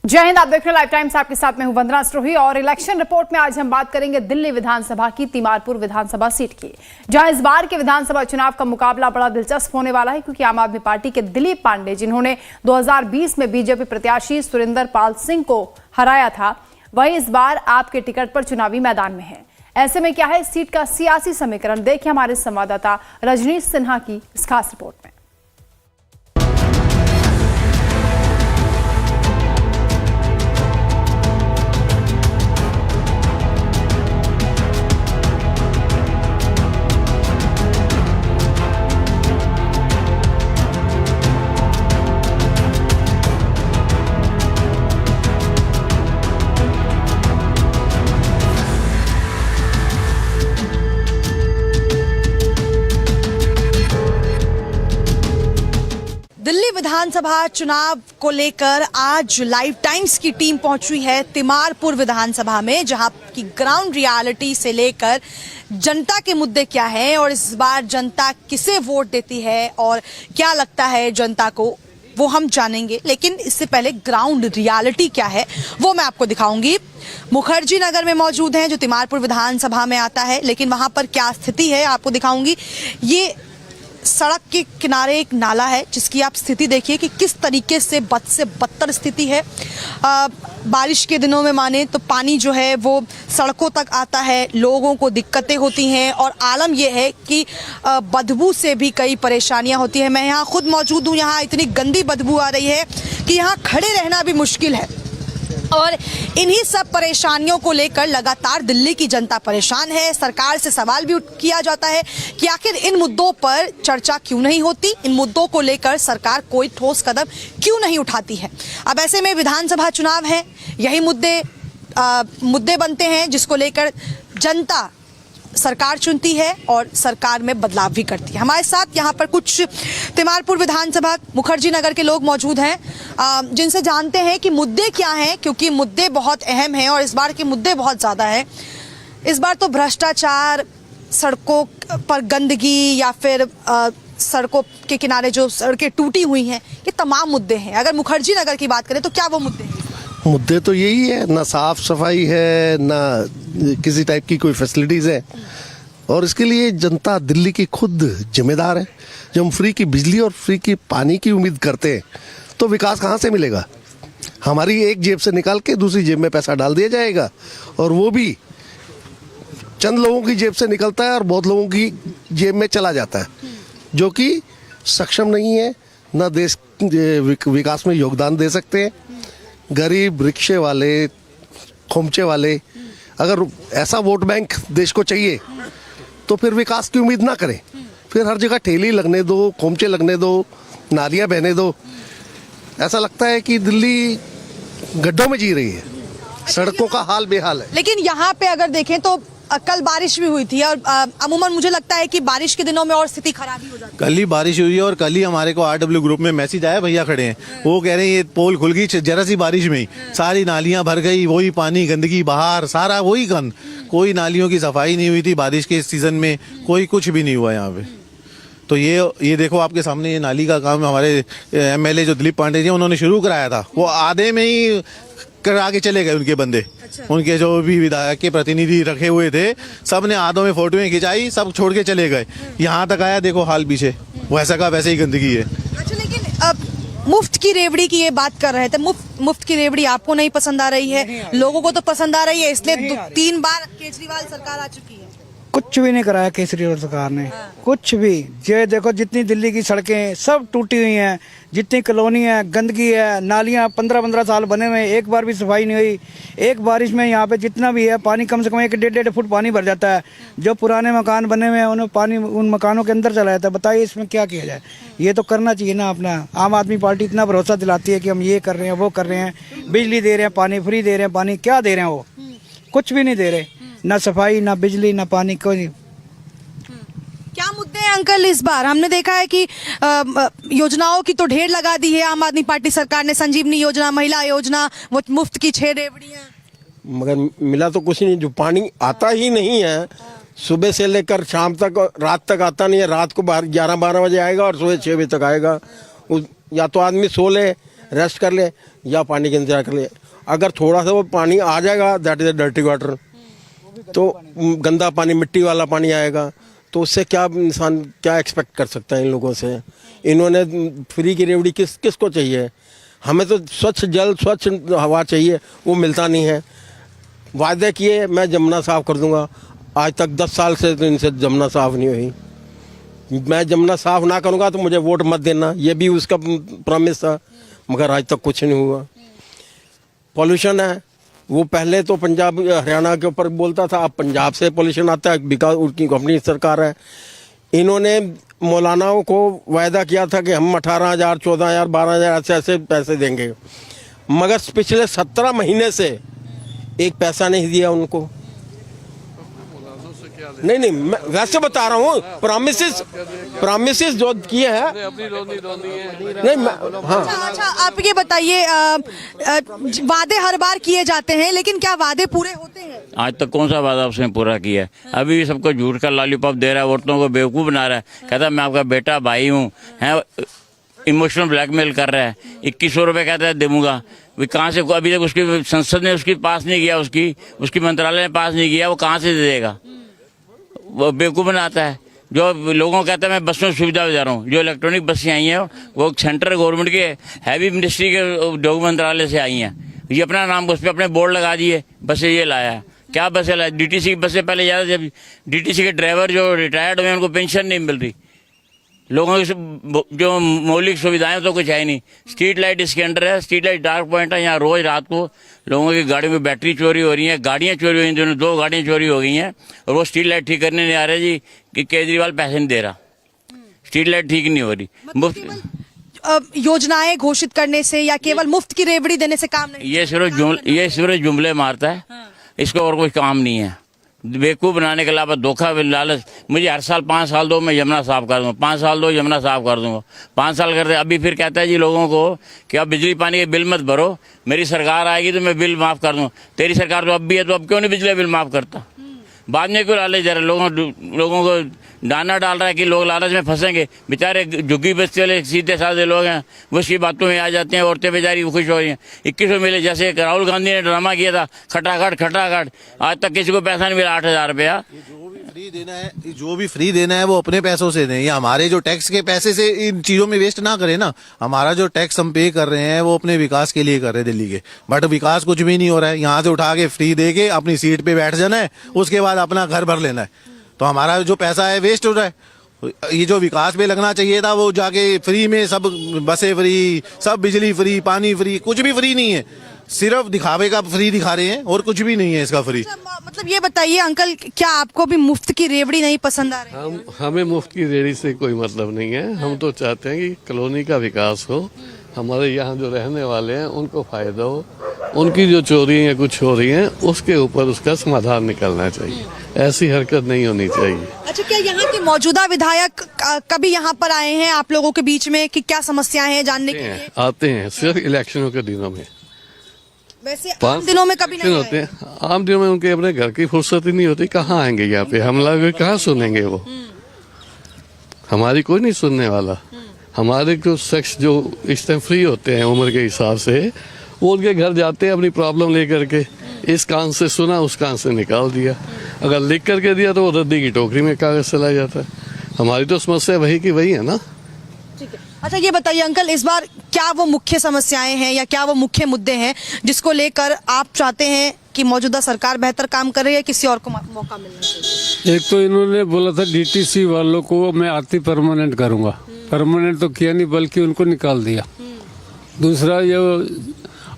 जय हिंद। आप देख रहे हैं लाइव टाइम्स, आपके साथ मैं हूं वंदना स्ट्रोही और इलेक्शन रिपोर्ट में आज हम बात करेंगे दिल्ली विधानसभा की तिमारपुर विधानसभा सीट की, जहां इस बार के विधानसभा चुनाव का मुकाबला बड़ा दिलचस्प होने वाला है, क्योंकि आम आदमी पार्टी के दिलीप पांडे, जिन्होंने 2020 में बीजेपी प्रत्याशी सुरेंद्र पाल सिंह को हराया था, वही इस बार आपके टिकट पर चुनावी मैदान में है। ऐसे में क्या है इस सीट का सियासी समीकरण, देखिए हमारे संवाददाता रजनीश सिन्हा की इस खास रिपोर्ट में। दिल्ली विधानसभा चुनाव को लेकर आज लाइव टाइम्स की टीम पहुंची है तिमारपुर विधानसभा में, जहां की ग्राउंड रियलिटी से लेकर जनता के मुद्दे क्या हैं और इस बार जनता किसे वोट देती है और क्या लगता है जनता को, वो हम जानेंगे। लेकिन इससे पहले ग्राउंड रियलिटी क्या है वो मैं आपको दिखाऊंगी। मुखर्जी नगर में मौजूद हैं, जो तिमारपुर विधानसभा में आता है, लेकिन वहां पर क्या स्थिति है आपको दिखाऊंगी। ये सड़क के किनारे एक नाला है, जिसकी आप स्थिति देखिए कि किस तरीके से बद से बदतर स्थिति है। बारिश के दिनों में माने तो पानी जो है वो सड़कों तक आता है, लोगों को दिक्कतें होती हैं और आलम यह है कि बदबू से भी कई परेशानियां होती हैं। मैं यहाँ खुद मौजूद हूँ, यहाँ इतनी गंदी बदबू आ रही है कि यहाँ खड़े रहना भी मुश्किल है और इन्हीं सब परेशानियों को लेकर लगातार दिल्ली की जनता परेशान है। सरकार से सवाल भी किया जाता है कि आखिर इन मुद्दों पर चर्चा क्यों नहीं होती, इन मुद्दों को लेकर सरकार कोई ठोस कदम क्यों नहीं उठाती है। अब ऐसे में विधानसभा चुनाव है, यही मुद्दे बनते हैं जिसको लेकर जनता सरकार चुनती है और सरकार में बदलाव भी करती है। हमारे साथ यहाँ पर कुछ तिमारपुर विधानसभा मुखर्जी नगर के लोग मौजूद हैं, जिनसे जानते हैं कि मुद्दे क्या हैं, क्योंकि मुद्दे बहुत अहम हैं और इस बार के मुद्दे बहुत ज़्यादा हैं। इस बार तो भ्रष्टाचार, सड़कों पर गंदगी या फिर सड़कों के किनारे जो सड़कें टूटी हुई हैं, ये तमाम मुद्दे हैं। अगर मुखर्जी नगर की बात करें तो क्या वो मुद्दे हैं? मुद्दे तो यही है, ना साफ सफाई है, ना किसी टाइप की कोई फैसिलिटीज है और इसके लिए जनता दिल्ली की खुद जिम्मेदार है। जब हम फ्री की बिजली और फ्री की पानी की उम्मीद करते हैं तो विकास कहाँ से मिलेगा? हमारी एक जेब से निकाल के दूसरी जेब में पैसा डाल दिया जाएगा और वो भी चंद लोगों की जेब से निकलता है और बहुत लोगों की जेब में चला जाता है, जो कि सक्षम नहीं है, ना देश विकास में योगदान दे सकते हैं। गरीब, रिक्शे वाले, खोमचे वाले, अगर ऐसा वोट बैंक देश को चाहिए तो फिर विकास की उम्मीद ना करें, फिर हर जगह ठेली लगने दो, खोमचे लगने दो, नालियां बहने दो। ऐसा लगता है कि दिल्ली गड्ढों में जी रही है, सड़कों का हाल बेहाल है। लेकिन यहाँ पे अगर देखें तो कल बारिश भी हुई थी और अमूमन मुझे लगता है कि बारिश के दिनों में और स्थिति खराब ही हो जाती है। कल ही बारिश हुई है और कल ही हमारे को RW ग्रुप में मैसेज आया, भैया खड़े हैं, वो कह रहे हैं ये पोल खुल गई जरा सी बारिश में ही, सारी नालियां भर गई, वही पानी, गंदगी बाहर, सारा वही गंद, कोई नालियों की सफाई नहीं हुई थी बारिश के सीजन में, कोई कुछ भी नहीं हुआ यहाँ पे। तो ये देखो आपके सामने, ये नाली का काम हमारे MLA जो दिलीप पांडे जी उन्होंने शुरू कराया था, वो आधे में ही करा के चले गए उनके बंदे। अच्छा। उनके जो भी विधायक के प्रतिनिधि रखे हुए थे, सब ने आधों में फोटोएं खिंचाई, सब छोड़ के चले गए। यहाँ तक आया, देखो हाल पीछे वैसा का वैसे ही गंदगी है। अच्छा, लेकिन अब मुफ्त की रेवड़ी की ये बात कर रहे थे, मुफ्त की रेवड़ी आपको नहीं पसंद आ रही है, लोगों को तो पसंद आ रही है, इसलिए 3 बार केजरीवाल सरकार आ चुकी है। कुछ भी नहीं कराया केजरीवाल सरकार ने, कुछ भी। ये देखो जितनी दिल्ली की सड़कें सब टूटी हुई हैं, जितनी कॉलोनी है, गंदगी है, नालियां 15-15 साल बने हुए, एक बार भी सफाई नहीं हुई। एक बारिश में यहाँ पे जितना भी है पानी कम से कम 1-1.5 फुट पानी भर जाता है। जो पुराने मकान बने हुए हैं उन्हें पानी उन मकानों के अंदर चला जाता है। बताइए इसमें क्या किया जाए? ये तो करना चाहिए ना अपना। आम आदमी पार्टी इतना भरोसा दिलाती है कि हम ये कर रहे हैं, वो कर रहे हैं, बिजली दे रहे हैं, पानी फ्री दे रहे हैं, पानी क्या दे रहे हैं? वो कुछ भी नहीं दे रहे, ना सफाई, ना बिजली, ना पानी, कोई। क्या मुद्दे हैं अंकल इस बार? हमने देखा है कि योजनाओं की तो ढेर लगा दी है आम आदमी पार्टी सरकार ने, संजीवनी योजना, महिला योजना, वो मुफ्त की 6 रेवड़ियां, मगर मिला तो कुछ नहीं। जो पानी आता ही नहीं है, सुबह से लेकर शाम तक, रात तक आता नहीं है। रात को 11-12 बजे आएगा और सुबह 6 बजे तक आएगा। या तो आदमी सो ले रेस्ट कर ले या पानी का इंतजार कर ले। अगर थोड़ा सा वो पानी आ जाएगा, दैट इज डर्टी वाटर, तो गंदा पानी, मिट्टी वाला पानी आएगा, तो उससे क्या इंसान क्या एक्सपेक्ट कर सकता है इन लोगों से। इन्होंने फ्री की रेवड़ी किसको चाहिए? हमें तो स्वच्छ जल, स्वच्छ हवा चाहिए, वो मिलता नहीं है। वादे किए मैं जमुना साफ कर दूंगा, आज तक 10 साल से तो इनसे जमुना साफ नहीं हुई। मैं जमुना साफ ना करूंगा तो मुझे वोट मत देना, ये भी उसका प्रॉमिस था, मगर आज तक कुछ नहीं हुआ। पॉल्यूशन है, वो पहले तो पंजाब हरियाणा के ऊपर बोलता था, अब पंजाब से पॉल्यूशन आता है, बिकॉज उनकी अपनी सरकार है। इन्होंने मौलानाओं को वायदा किया था कि हम 18,000, 14,000, 12,000 ऐसे ऐसे पैसे देंगे, मगर पिछले 17 महीने से एक पैसा नहीं दिया उनको। नहीं, मैं वैसे बता रहा हूँ, प्रॉमिसेस जो किए हैं नहीं हाँ। अच्छा, आप ये बताइए, वादे हर बार किए जाते हैं, लेकिन क्या वादे पूरे होते हैं? आज तक कौन सा वादा उसने पूरा किया है? अभी भी सबको झूठ का लॉलीपॉप दे रहा है, औरतों को बेवकूफ़ बना रहा है, कहता है मैं आपका बेटा भाई हूँ, है इमोशनल ब्लैकमेल कर रहा है। 2100 रुपये कहता है दूंगा, वे कहाँ से? अभी तक उसकी संसद ने उसकी पास नहीं किया, उसकी मंत्रालय ने पास नहीं किया, वो कहाँ से दे देगा? वो बेवकूफ़ बनाता है। जो लोगों को कहता है मैं बस में सुविधा दे रहा हूँ, जो इलेक्ट्रॉनिक बसें आई हैं वो सेंट्रल गवर्नमेंट के हैवी मिनिस्ट्री के उद्योग मंत्रालय से आई हैं। ये अपना नाम उस पर अपने बोर्ड लगा दिए, बसें ये लाया है। क्या बसें लाया? डीटीसी की बसें पहले ज़्यादा, जब डीटीसी के ड्राइवर जो रिटायर्ड हुए उनको पेंशन नहीं मिल रही, लोगों की जो मौलिक सुविधाएं तो कुछ है ही नहीं। स्ट्रीट लाइट इसके अंडर है, स्ट्रीट लाइट डार्क पॉइंट है, यहाँ रोज रात को लोगों की गाड़ियों में बैटरी चोरी हो रही है, गाड़ियाँ चोरी हुई हैं, 2 गाड़ियाँ चोरी हो गई हैं, और वो स्ट्रीट लाइट ठीक करने नहीं आ रहे जी, कि केजरीवाल पैसे नहीं दे रहा, स्ट्रीट लाइट ठीक नहीं हो रही। मुफ्त योजनाएं घोषित करने से या केवल मुफ्त की रेवड़ी देने से काम नहीं? ये सिर्फ जुमले मारता है, इसको और कोई काम नहीं है। बेवकूफ़ बनाने के अलावा धोखा, लालच। मुझे हर साल 5 साल दो, मैं यमुना साफ कर दूंगा, 5 साल दो, यमुना साफ कर दूंगा। 5 साल करते, अभी फिर कहता है जी लोगों को कि आप बिजली पानी के बिल मत भरो, मेरी सरकार आएगी तो मैं बिल माफ़ कर दूंगा। तेरी सरकार तो अब भी है, तो अब क्यों नहीं बिजली बिल माफ़ करता? बाद में क्यों लालच दे रहा? लोगों को दाना डाल रहा है कि लोग लालच में फंसेंगे। बेचारे झुग्गी बस्ती वाले सीधे साधे लोग हैं, वो उसकी बातों में आ जाते हैं, औरतें बेचारी खुश हो रही हैं। 2100 मिले, जैसे राहुल गांधी ने ड्रामा किया था, खटाखट, आज तक किसी को पैसा नहीं मिला, 8,000 रुपया। जो भी फ्री देना है वो अपने पैसों से दें, या हमारे जो टैक्स के पैसे से इन चीजों में वेस्ट ना करें ना। हमारा जो टैक्स हम पे कर रहे हैं वो अपने विकास के लिए कर रहे हैं दिल्ली के, बट विकास कुछ भी नहीं हो रहा है। यहाँ से उठा के फ्री दे के अपनी सीट पे बैठ जाना है, उसके बाद अपना घर भर लेना है, तो हमारा जो पैसा है वेस्ट हो रहा है। ये जो विकास पे लगना चाहिए था वो जाके फ्री में, सब बसें फ्री, सब बिजली फ्री, पानी फ्री, कुछ भी फ्री नहीं है, सिर्फ दिखावे का फ्री दिखा रहे हैं और कुछ भी नहीं है इसका फ्री। मतलब ये बताइए अंकल, क्या आपको भी मुफ्त की रेवड़ी नहीं पसंद आ रही? हमें मुफ्त की रेवड़ी से कोई मतलब नहीं है। हम तो चाहते हैं कि कॉलोनी का विकास हो, हमारे यहाँ जो रहने वाले हैं उनको फायदा हो, उनकी जो चोरी या कुछ हो रही है उसके ऊपर उसका समाधान निकलना चाहिए, ऐसी हरकत नहीं होनी चाहिए। अच्छा, क्या यहाँ के मौजूदा विधायक कभी यहाँ पर आए हैं आप लोगों के बीच में कि क्या समस्याएं हैं जानने के लिए? आते हैं सिर्फ इलेक्शनों के दिनों में। वैसे आम दिनों में कभी नहीं होते हैं, आम दिनों में उनके अपने घर की फुर्सत ही नहीं होती, कहाँ आएंगे यहाँ पे? हम लोग कहाँ सुनेंगे? वो हमारी कोई नहीं सुनने वाला। हमारे जो शख्स जो इस टाइम फ्री होते हैं उम्र के हिसाब से, वो उनके घर जाते हैं अपनी प्रॉब्लम लेकर के, इस कान से सुना उस कान से निकाल दिया, अगर लिख करके दिया तो वो रद्दी की टोकरी में कागज चला जाता है। हमारी तो समस्या वही की वही है ना। ठीक है। अच्छा, ये बताइए अंकल, इस बार क्या वो मुख्य समस्याएं हैं या क्या वो मुख्य मुद्दे हैं जिसको लेकर आप चाहते हैं कि मौजूदा सरकार बेहतर काम करे या किसी और को मौका मिलना चाहिए? एक तो इन्होंने बोला था डीटीसी वालों को मैं आती परमानेंट करूंगा, परमानेंट तो किया नहीं बल्कि उनको निकाल दिया। दूसरा ये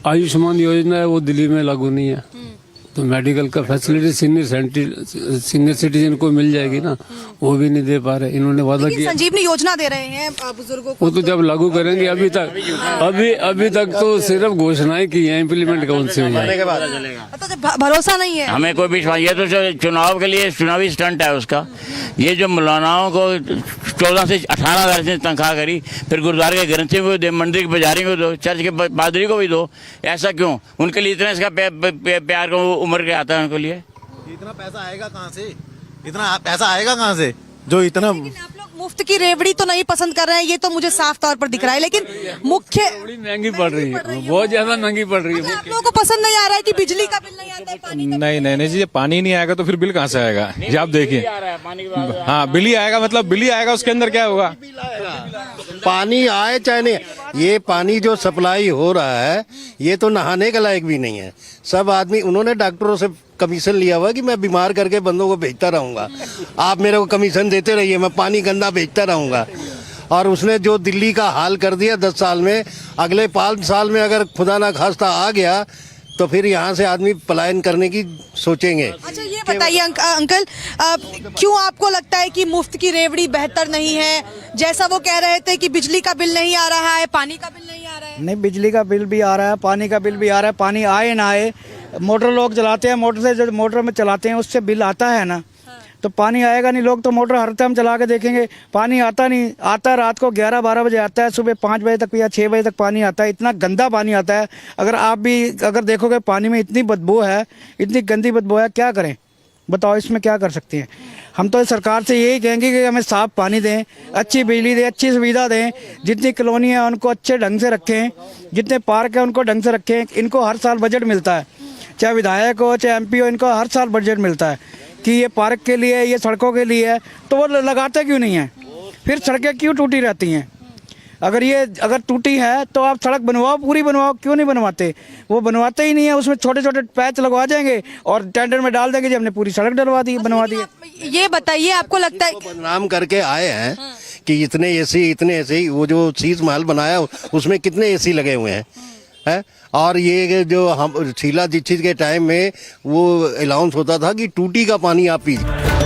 आयुष्मान योजना है वो दिल्ली में लागू नहीं है, तो मेडिकल का फैसिलिटी सीनियर सिटीजन को मिल जाएगी ना, वो भी नहीं दे पा रहे। इन्होंने वादा किया संजीवनी योजना दे रहे हैं बुजुर्गों को, वो तो जब लागू करेंगे। अभी तक तो सिर्फ घोषणाएं की हैं, इम्प्लीमेंट कौन सी हुई है? तो भरोसा नहीं है हमें कोई विश्वास। ये तो चुनाव के लिए चुनावी स्टंट है उसका। ये जो मौलानाओं को 14 से 18,000 से तनख्वाह करी, फिर गुरुद्वारे के ग्रंथियों को दो, मंदिर के पुजारी को दो, चर्च के पादरी को भी दो, ऐसा क्यों? उनके लिए इतना इसका प्यार को उम्र के आता है उनके लिए। इतना पैसा आएगा कहाँ से? इतना पैसा आएगा कहाँ से जो इतना? आप लोग मुफ्त की रेवड़ी तो नहीं पसंद कर रहे हैं, ये तो मुझे साफ तौर पर दिख रहा है, लेकिन मुख्य बड़ी महंगी पड़ रही है, बहुत ज्यादा महंगी पड़ रही है। आप लोगों को पसंद नहीं आ रहा है कि बिजली का बिल नहीं आता है, पानी का नहीं जी, पानी नहीं आएगा तो फिर बिल कहाँ से आएगा? जी आप देखिए, हाँ बिल ही आएगा, मतलब बिल ही आएगा, उसके अंदर क्या होगा? पानी आए चाहे नहीं, ये पानी जो सप्लाई हो रहा है ये तो नहाने के लायक भी नहीं है। सब आदमी, उन्होंने डॉक्टरों से कमीशन लिया हुआ कि मैं बीमार करके बंदों को भेजता रहूंगा, आप मेरे को कमीशन देते रहिए, मैं पानी गंदा भेजता रहूंगा। और उसने जो दिल्ली का हाल कर दिया 10 साल में, अगले 5 साल में अगर खुदा ना खास्ता आ गया तो फिर यहाँ से आदमी पलायन करने की सोचेंगे। अच्छा ये बताइए अंकल, क्यों आपको लगता है कि मुफ्त की रेवड़ी बेहतर नहीं है? जैसा वो कह रहे थे कि बिजली का बिल नहीं आ रहा है, पानी का बिल नहीं आ रहा है। नहीं, बिजली का बिल भी आ रहा है, पानी का बिल भी आ रहा है। पानी आए ना आए, मोटर लोग चलाते हैं, मोटर से जो मोटर में चलाते हैं उससे बिल आता है ना, तो पानी आएगा नहीं। लोग तो मोटर हर टाइम चला के देखेंगे, पानी आता नहीं। आता रात को 11-12 बजे आता है, सुबह 5 बजे तक या 6 बजे तक पानी आता है। इतना गंदा पानी आता है, अगर आप भी अगर देखोगे पानी में इतनी बदबू है, इतनी गंदी बदबू है, क्या करें बताओ, इसमें क्या कर सकते हैं? हम तो सरकार से यही कहेंगे कि हमें साफ पानी दें, अच्छी बिजली दें, अच्छी सुविधा दें, जितनी कॉलोनी है उनको अच्छे ढंग से रखें, जितने पार्क है उनको ढंग से रखें। इनको हर साल बजट मिलता है, चाहे विधायक हो चाहे MP हो, इनको हर साल बजट मिलता है कि ये पार्क के लिए, ये सड़कों के लिए है, तो वो लगाते क्यों नहीं है? फिर सड़कें क्यों टूटी रहती हैं? अगर टूटी है तो आप सड़क बनवाओ, पूरी बनवाओ, क्यों नहीं बनवाते? वो बनवाते ही नहीं है, उसमें छोटे छोटे पैच लगवा देंगे और टेंडर में डाल देंगे जी हमने पूरी सड़क डलवा दी, बनवा दी। ये बताइए, आपको लगता है बदनाम करके आए हैं कि इतने एसी, वो जो शीश महल बनाया उसमें कितने एसी लगे हुए हैं? और ये जो हम शीला दीक्षित के टाइम में वो अनाउंस होता था कि टूटी का पानी आप पीजिए।